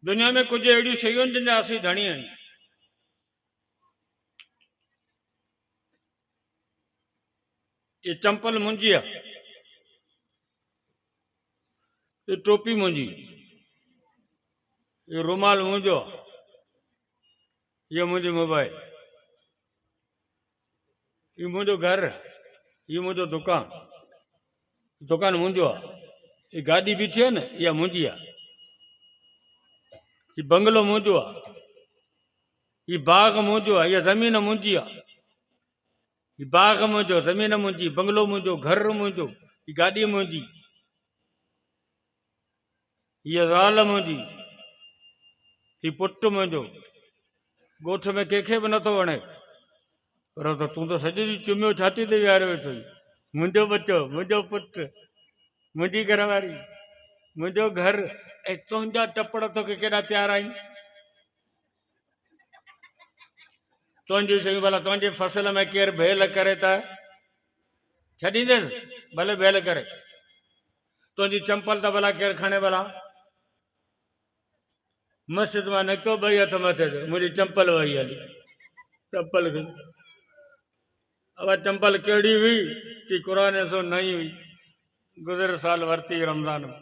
दुनिया में कुछ अहिड़ियूं शयूं जिन जा असीं धणी आहियूं। ये चंपल मुंहिंजी आहे, ये टोपी मुंहिंजी, ये रुमाल मुंहिंजो आहे, ये मुंहिंजी मोबाइल, ये मुंहिंजो घर, ये मुंहिंजो दुकान मुंहिंजो आहे, ये गाॾी बीठी आहे न इहा मुंहिंजी आहे, ये बंगलो मुंहिंजो आहे, ये बाग मुंहिंजो आहे, इहा ज़मीन मुंहिंजी आहे, ये बाग मुंहिंजो, ज़मीन मुंहिंजी, बंगलो मुंहिंजो, घर मुंहिंजो, ये गाॾी मुंहिंजी, ये ज़ाल मुंहिंजी, ये पुटु मुंहिंजो। ॻोठ में कंहिंखे बि नथो वणे, पर तूं त सॼो ॾींहुं चुमियो छाती ते विहारे वेठो आहीं। मुंहिंजो बचो, मुंहिंजो पुटु, मुंहिंजी घरवारी, मुंहिंजो घर, ऐं तुंहिंजा टपड़ तोखे केॾा प्यारा आहिनि। तुंहिंजी शयूं भला तुंहिंजे फसल में केरु भेल करे त छॾींदेसि, भले भेल करे। तुंहिंजी चंपल त भला केरु खणे भला। मस्जिद मां निकितो ॿई हथ मथे ते, मुंहिंजी चंपल वई हली, चंपल खे अब चंपल कहिड़ी हुई कि क़ुर सो नई हुई, गुज़िर साल वरिती रमज़ान में।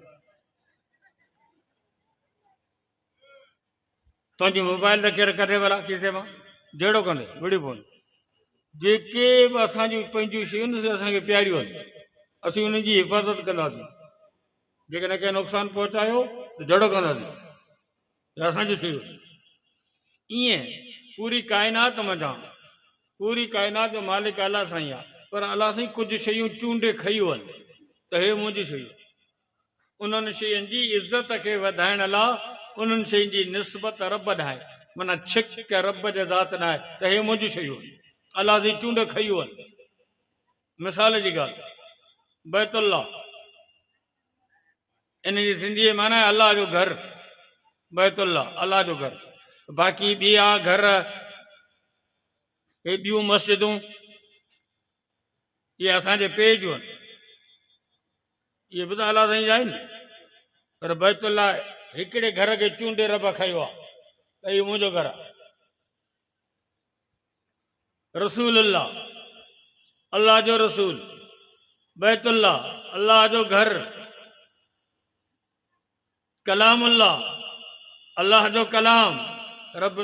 तुंहिंजी मोबाइल त केरु कढे भला खीसे मां, जहिड़ो कंदे विड़ी पवंदो। जेके बि असांजूं पंहिंजूं शयूं आहिनि असांखे प्यारियूं आहिनि, असीं उन्हनि जी हिफ़ाज़त कंदासीं। जेकॾहिं कंहिं नुक़सानु पहुचायो त जहिड़ो कंदासीं, असांजी शयूं। ईअं पूरी काइनात मंझां, पूरी काइनात जो मालिक अलाह साईं आहे, पर अलाह साईं कुझु शयूं चूंडे खयूं आहिनि त हे मुंहिंजी शयूं। उन्हनि शयुनि जी इज़त खे वधाइण लाइ उन्हनि शयुनि जी निस्बत रब ॾांहुं, माना छिक रब जे ज़ात न आहे त हे मुंहिंजी शयूं आहिनि, अलाह जी चूंड खयूं आहिनि। मिसाल जी ॻाल्हि, बैतुल्लाह, इन जी सिंधीअ माना आहे अलाह जो घर। बैतुल्लाह अलाह जो घर। बाक़ी ॿिया घर, हे ॿियूं मस्जिदूं, इहे असांजे पेजूं आहिनि, इहे बि त अलाह साईं जा आहिनि। पर बैतुल्लाह हिकिड़े घर खे चूंडे रब खयो आहे त इहो मुंहिंजो घर आहे। रसूलुल्लाह अलाह जो रसूल, बैतुल्लाह अलाह जो घर, कलामुल्लाह अलाह जो कलाम, रब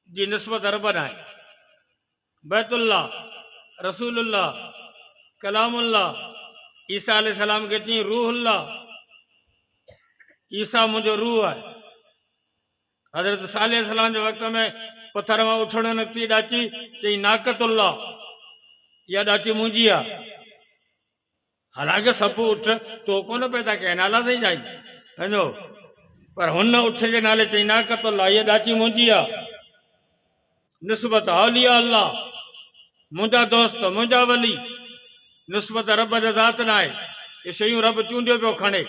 जी निस्बत रब आहे। बैतुल्लाह, रसूलुल्लाह, कलामुल्लाह, ईसा अलैहिस्सलाम खे चई रूहुल्लाह, ईसा मुंहिंजो रूह आहे। हज़रत सालेह अलैहिस्सलाम जे वक़्त में पथर मां उछड़ निकिती ॾाची, चई नाक़तुल्लाह, इहा ॾाची मुंहिंजी आहे। हालांकि सभु उठ तो कोन पैदा कया आहिनि, अलाह साईं जा आहिनि वञो, पर हुन उठ जे नाले चई नाक़तुल्लाह, इहा ॾाची मुंहिंजी आहे। निस्बत औलिया अल्लाह, मुंहिंजा दोस्त, मुंहिंजा वली, निस्बत रब जे ज़ात न आहे। ये शयूं रब चूंडियो पियो खणे।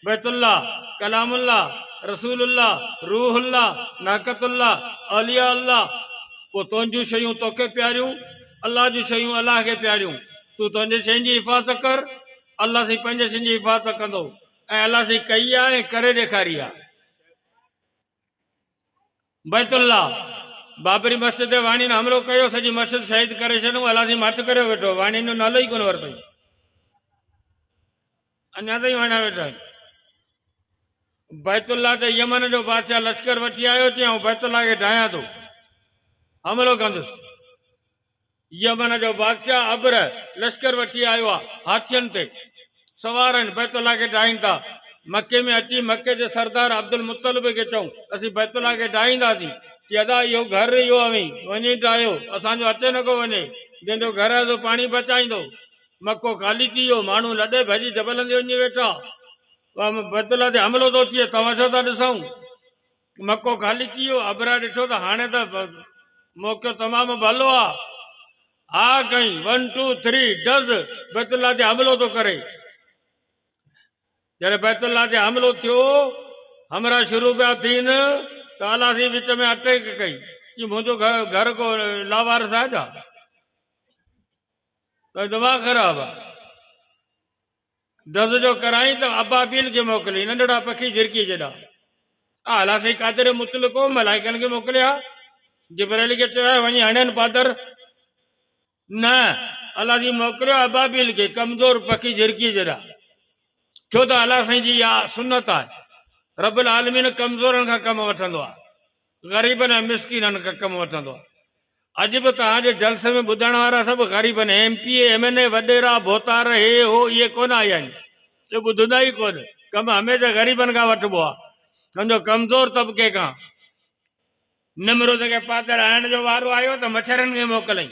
बैतुल्लाह, कलामुल्लाह, रसूलुल्लाह, रूहुल्लाह, नाक़तुल्लाह, औलिया अल्लाह। पोइ तुंहिंजूं शयूं तोखे प्यारियूं, अलाह जूं शयूं अलाह खे प्यारियूं। तूं तुंहिंजे शयुनि जी हिफ़ाज़त कर, अलाह साईं पंहिंजे शयुनि जी हिफ़ाज़त कंदो, ऐं अलाह साईं कई आहे ऐं करे ॾेखारी आहे। बैतुल्लाह, बाबरी मस्जिद ते वाणी ने हमिलो कयो, सॼी मस्जिद शहीद करे छॾियो, अलाह साईं मट करे वेठो, वाणी जो नालो ई कोन वरितई, अञा ताईं वणिया वेठा आहिनि। बैतुल्लाह ते यमन जो बादशाह लश्कर वठी आयो, चयऊं बैतुल्लाह खे ढायां थो, हमिलो कंदुसि। यमन जो बादशाह अब्र लश्कर वठी आयो आहे, हाथियुनि ते सवार आहिनि, बैतुल्लाह खे ढाइनि था। मके में अची मके जे सरदार अब्दुल मुत्तलिब खे चऊं असीं बैतुल्लाह खे ढाईंदासीं, कि अदा इहो घर इहो अवी वञी ढायो, असांजो अचे नथो वञे, जंहिंजो घर आहे सो पाणी बचाईंदो। मको ख़ाली थी वियो, माण्हू लॾे भॼी जबलनि ते वञी वेठा, बैतुल्लाह ते हमिलो थो थिए, तमाशो था ॾिसूं। मको ख़ाली थी वियो, अबरा ॾिठो त हाणे त मौक़ो तमामु भलो आहे, हा कई 1 2 3 डज़ बैतुल्लाह ते हमिलो थो करे। जॾहिं बैतुल्लाह ते हमिलो थियो, हमरा शुरू पिया थियनि त अलाह साईं विच में अटैक कई कि मुंहिंजो घर को लावारस आहे छा, त दिमाग़ ख़राब आहे। डज़ जो कराई त अबाबील खे मोकिली, नंढड़ा पखी झिरकी जॾा, अला साईं कादिर मुतलको मलाइकनि खे मोकिलिया, जिब्राइल खे चयो वञी हणनि पादर, न अलाह जी मोकिलियो अबाबिल खे, कमज़ोर पखी झिरकी जहिड़ा। छो त अलाह साईं जी इहा सुनत आहे, रब्बुल आलमीन कमज़ोरनि खां कमु वठंदो आहे, ग़रीबनि ऐं मिसकीननि खां कमु वठंदो आहे। अॼु बि तव्हांजे जलसे में ॿुधण वारा सभु ग़रीबनि, MP MNA वॾेरा भोतार हे हो इहे कोन आया आहिनि, इहे ॿुधंदा ई कोन। कमु हमेशह ग़रीबनि खां वठिबो आहे, सम्झो कमज़ोर तबिके खां। निमरूद खे पादर हणण जो वारो आयो त मच्छरनि खे मोकिलई,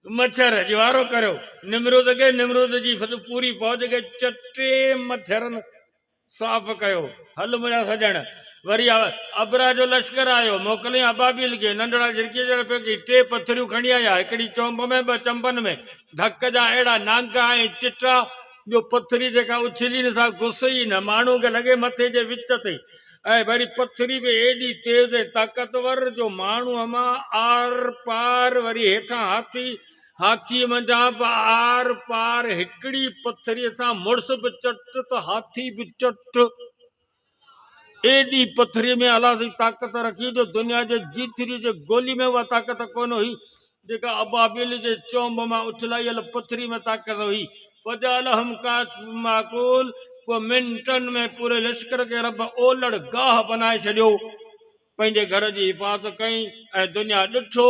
मच्छर जी वारो करियो निमरूद खे, निमरूद जी पूरी फौज खे चटे मच्छरनि साफ़ कयो। हल मुंहिंजा सजण, वरी अबरा जो लश्कर आयो, मोकिलियईं अबाबिल खे, नंढड़ा झिरकी जहिड़ा पेकी, 3 पथरियूं खणी आया, हिकिड़ी चोंब में 2 चंबनि में, धक जा अहिड़ा नांगा ऐं चिटा जो पथरी जेका उछली न सा घुसई न, माण्हू खे लॻे मथे जे विच ते, ऐं वरी पथरी बि एॾी तेज़ ऐं ताक़तवर जो माण्हू मां आर पार, वरी हेठां हाथी, हाथी मंझां बि आर पार, हिकिड़ी पथरीअ सां मुड़ुस बि चट त हाथी बि चट। एॾी पथरी में अलाह जी ताक़त रखी जो दुनिया जे जीथरी जे गोली में उहा ताक़त कोन हुई जेका अबाबिल जे चोंब मां उछलाइल पथरी में ताक़त हुई। फजालहम काश माकूल, पोइ मिंटनि में पूरे लश्कर खे रब ओलड़ गाह बनाए छॾियो, पंहिंजे घर जी हिफ़ाज़त कई, ऐं दुनिया ॾिठो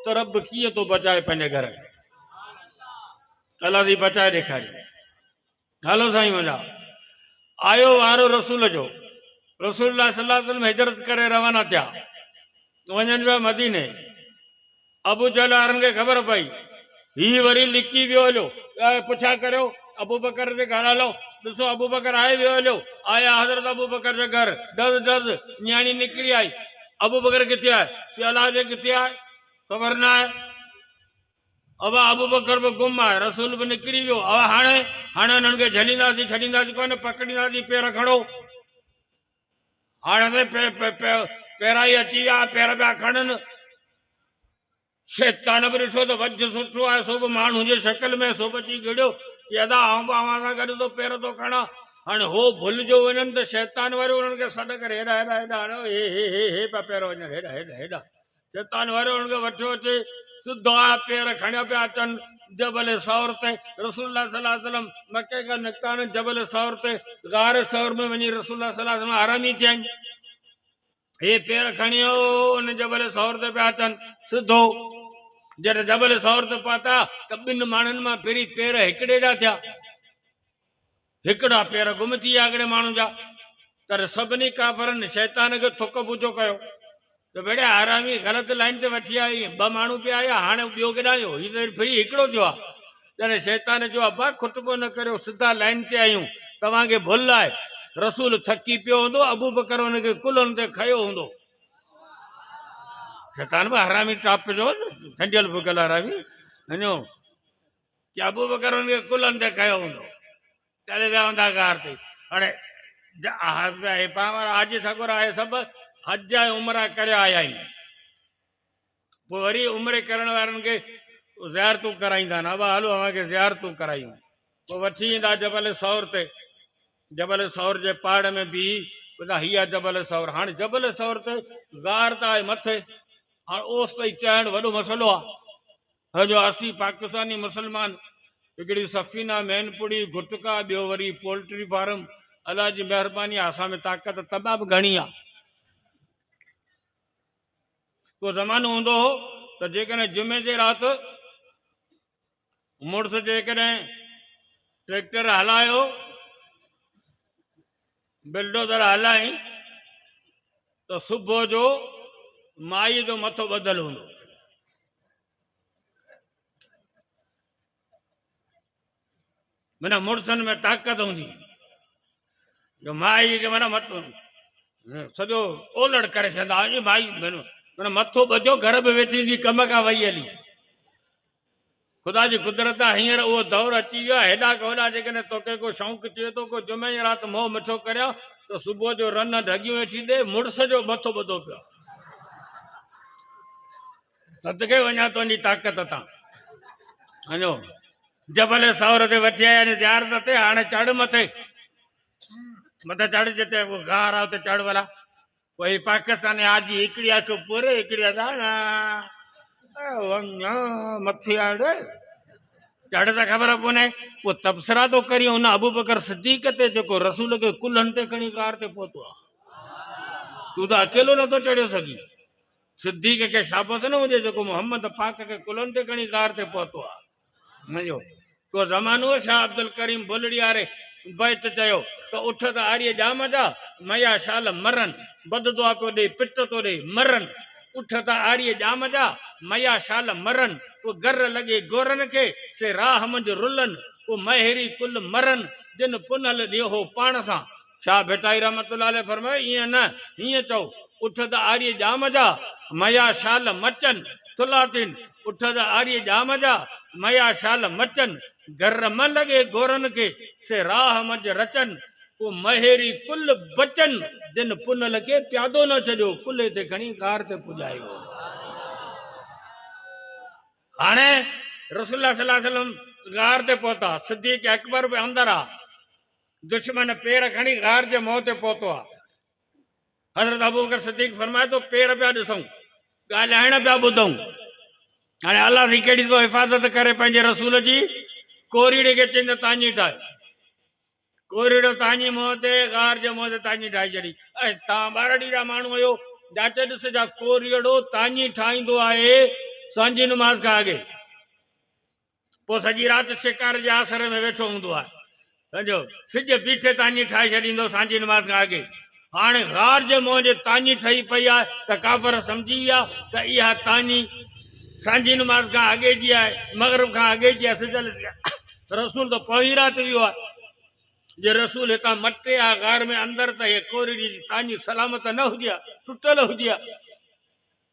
त रब कीअं थो बचाए पंहिंजे घर खे। अलाह जी बचाए ॾेखारी। हलो साईं मुंहिंजा, आयो वारो रसूल जो, रसूलुल्लाह सल्लल्लाहु अलैहि वसल्लम हिजरत करे रवाना थिया, वञनि पिया मदीने। अबू जहल वारनि खे ख़बर पई, हीउ वरी लिकी वियो हलियो, पुछा करियो अबू बकर जे घर हलो, ॾिसो अबू बकर आहे वियो हलियो, आया हज़रत अबू बकर जे घर, डज़ डज़ न्याणी निकिरी आई, अबू बकर किथे आहे, ते अलाह जे किथे आहे ख़बर न आहे, अब अबू बकर बि गुम आहे, रसूल बि निकिरी वियो। अब हाणे हुननि खे झलींदासीं छॾींदासीं कोन, पकड़ींदासीं, पेर खणो। हाणे पेरा ई अची विया, पेर पिया खणनि। शैतान बि ॾिठो त वज सुठो आहे, सो बि माण्हू जे शकल में, सो बि अची गिड़ियो कि अदा आऊं बि अव्हां सां गॾु थो पेर थो खणा। हाणे हो भुलिजो वञनि त शैतान वरी उन्हनि खे सॾु करे हेॾा हेॾा हेॾा हणो, हे हे हे हे पिया पेर वञनि, हेॾा हेॾा हेॾा। शैतान वरी उन्हनि खे वठियो अचे, सिधो आहे पेर खणिया पिया अचनि जबल सौर ते। रसूलुल्लाह सल्लल्लाहु अलैहि वसल्लम मके खां निकिता आहिनि जबल सौर ते, गार सौर में वञी रसूलुल्लाह सल्लल्लाहु अलैहि वसल्लम आरामी थिया आहिनि। हे पेर खणी उन जबल सौर ते पिया अचनि, सिधो जॾहिं जबल सौर ते पहुता त 2 माण्हुनि मां पहिरीं पेर हिकिड़े जा थिया, हिकिड़ा पेर गुम थी विया हिकिड़े माण्हू जा। पर सभिनी काफ़रनि शैतान खे थुक पूजो कयो त भेड़े आरामी ग़लति लाइन ते वठी आई, 2 माण्हू पिया आया, हाणे ॿियो केॾां वियो, हीउ त फ्री हिकिड़ो थियो आहे। जॾहिं शैतान जो अबा खुटबो न करियो, सिधा लाइन ते आहियूं, तव्हांखे भुल आहे, रसूल थकी पियो हूंदो, अबू बकर हुनखे कुल्हनि ते खयो हूंदो। शैतान बि हरामी टाप जो ठंडियल भुगल हरामी वञो कि अबू बकर हुनखे कुल्हनि ते खयो हूंदो, चले विया हूंदा कार ते। हाणे हितां वारा हाजी सगुर आहे सभु हज ऐं उमरा करे आया आहिनि, पोइ वरी उमिरि करण वारनि खे ज़ियारतूं कराईंदा आहिनि, अब हलो अव्हांखे ज़ियारतूं करायूं, पोइ वठी ईंदा जबल सौर ते। जबल सौर जे पहाड़ में बि ॿुधा हीअ आहे जबल सौर। हाणे जबल सौर ते गार त आहे मथे, हाणे ओस ताईं चढ़णु वॾो मसइलो आहे। हजो 80 पाकिस्तानी मुस्लमान, हिकिड़ी सफ़ीना मैनपुड़ी गुटका, ॿियो वरी पोल्ट्री फार्म, अलाह जी महिरबानी आहे असां में ताक़त तमामु घणी आहे। को ज़मानो हूंदो हो त जेकॾहिं जुमे जे राति मुड़ुस जेकॾहिं ट्रैक्टर हलायो, बिल्डोज़र हलाई, त सुबुह जो माई जो मथो ॿधल हूंदो। माना मुड़ुसनि में ताक़त हूंदी जो माई खे माना मथो सॼो ओलड़ करे छॾंदा, माई माना मथो ॿधियो, घर बि वेठी हूंदी, कम खां वई हली। ख़ुदा जी कुदरत आहे, हींअर उहो दौर अची वियो आहे, हेॾा खां होॾा जेकॾहिं तोखे को शौक़ु थिए थो, को जुमे जी राति मोह मिठो करियो त सुबुह जो रन ढगियूं वेठी ॾे, मुड़ुस जो मथो ॿधो पियो। सदके वञा तुंहिंजी ताक़त तां। वञो जबल सौर ते वठी आया आहिनि ज़ियारत ते, हाणे चढ़ मथे। मथे चढ़ जते वो गार आओ ते चढ़ वाला वही पाकिस्तान आज हिकड़ी आंख पूरे हिकड़ी दाना मथे आड़े चढ़ त ख़बर कोन्हे पोइ तबसरा तो करी उन अबू बकर सिद्दीक ते जेको रसूल खे कुल्हनि ते खणी कार ते पहुतो आहे तूं त अकेलो नथो चढ़ियो सघी सिद्दीक खे शाबत न हुजे जेको मोहम्मद पाक खे कुल्हनि ते खणी कार ते पहुतो आहे मुंहिंजो को ज़मानो शाह अब्दुल करीम बुलड़ी वारे बैत चयो त उठ त आर्य जाम जा मया शाल मरन बददुआ पियो ॾे पिट थो ॾे मरन उठ त आर्य जाम जा मया शाल मरन वो गर लॻे गोरनि खे से राह मंझि रुलनि वो महेरी कुल मरन जिन पुनल ॾियो हो पाण सां शाह भेटाई रहमतुल्लाह अलैह फरमायो ईअं न हीअं चओ उठ त आर्य जाम जा मया शाल मचन तुलातिन उठ त आर्य जाम जा मया शाल मचन घर म लॻे गोरनि खे से राह मंझि रचन वो महेरी कुल बचन जिन पुनल खे प्यादो न छॾियो कुल्हे ते खणी कार ते पुॼायो हाणे रसूलुल्लाह सल्लल्लाहु अलैहि वसल्लम गार ते पहुता सिद्दीक़ अकबर बि अंदर आहे दुश्मन पेर खणी गार जे मुंहं ते पहुतो आहे हज़रत अबू बकर सिद्दीक़ फरमाए थो पेर पिया ॾिसूं ॻाल्हाइण पिया ॿुधूं हाणे अलाह जी कहिड़ी थो हिफ़ाज़त करे पंहिंजे रसूल जी कोरीड़े खे चईंदा तांजी ठाहे कोरीड़ो तांजी मुंहं ते गार जे मुंहं ते तांजी ठाहे छॾी ऐं तव्हां ॿारड़ी जा माण्हू आहियो जाचे ॾिसजा कोरीड़ो तांजी ठाहींदो आहे सांझी नमाज़ खां अॻे पोइ सॼी राति शिकार जे आसरे में वेठो हूंदो आहे सम्झो सिज बीठे तांजी ठाहे छॾींदो सांझी नमाज़ खां अॻे हाणे गार जे मुंहं जे तांजी ठही पई आहे त काफ़र सम्झी विया त इहा तांजी सांझी नमाज़ खां अॻे जी आहे मग़रिब खां अॻे जी आहे सिजल रसूल त पोइ राति वियो आहे जे रसूल हितां मटे आहे गार में अंदरि त इहे कोरीड़ी जी तांजी सलामत न हुजे हा टुटल हुजे हा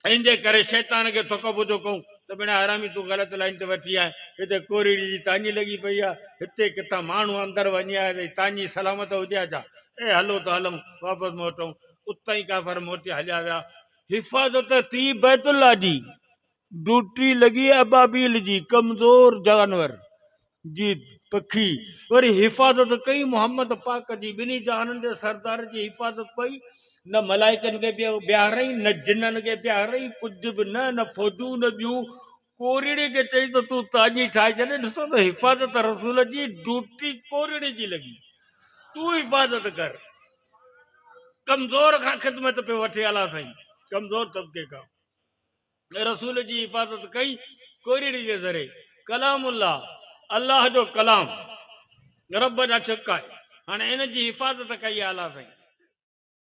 इंजे करे शैतान खे थोक ॿुधो कयूं त भेण हरामी तूं ग़लति लाइन ते वठी आहे हिते कोरीड़ी जी तांजी लॻी पई आहे हिते किथां माण्हू अंदरि वञे आहे त तांजी सलामत हुजे हा छा ए हलो त हलूं वापसि मोटूं उतां ई काफ़र मोटे हलिया विया हिफ़ाज़त थी बैतुल्ला जी ड्यूटी लॻी अबाबील जी कमज़ोर जानवर जी पखी वरी हिफ़ाज़त कई मोहम्मद पाक जी ॿिन्ही जहाननि जे सरदार जी हिफ़ाज़त कई न मलाइकनि खे पिया ॿियारई न जिन्ननि खे ॿियारई कुझु बि न फ़ौजूं न ॿियूं कोरीड़े खे चई त तूं तांजी ठाहे छॾे ॾिसो त हिफ़ाज़त रसूल जी ड्यूटी कोरीड़े जी लॻी तूं हिफ़ाज़त कर कमज़ोर खां ख़िदमत पियो वठे अला साईं कमज़ोर तबिके खां रसूल जी हिफ़ाज़त कई कोरीड़ी जे ज़रिए कलामुल्लाह अल्लाह जो कलाम रब जा छिक आहे हाणे इन जी हिफ़ाज़त कई आहे अला साईं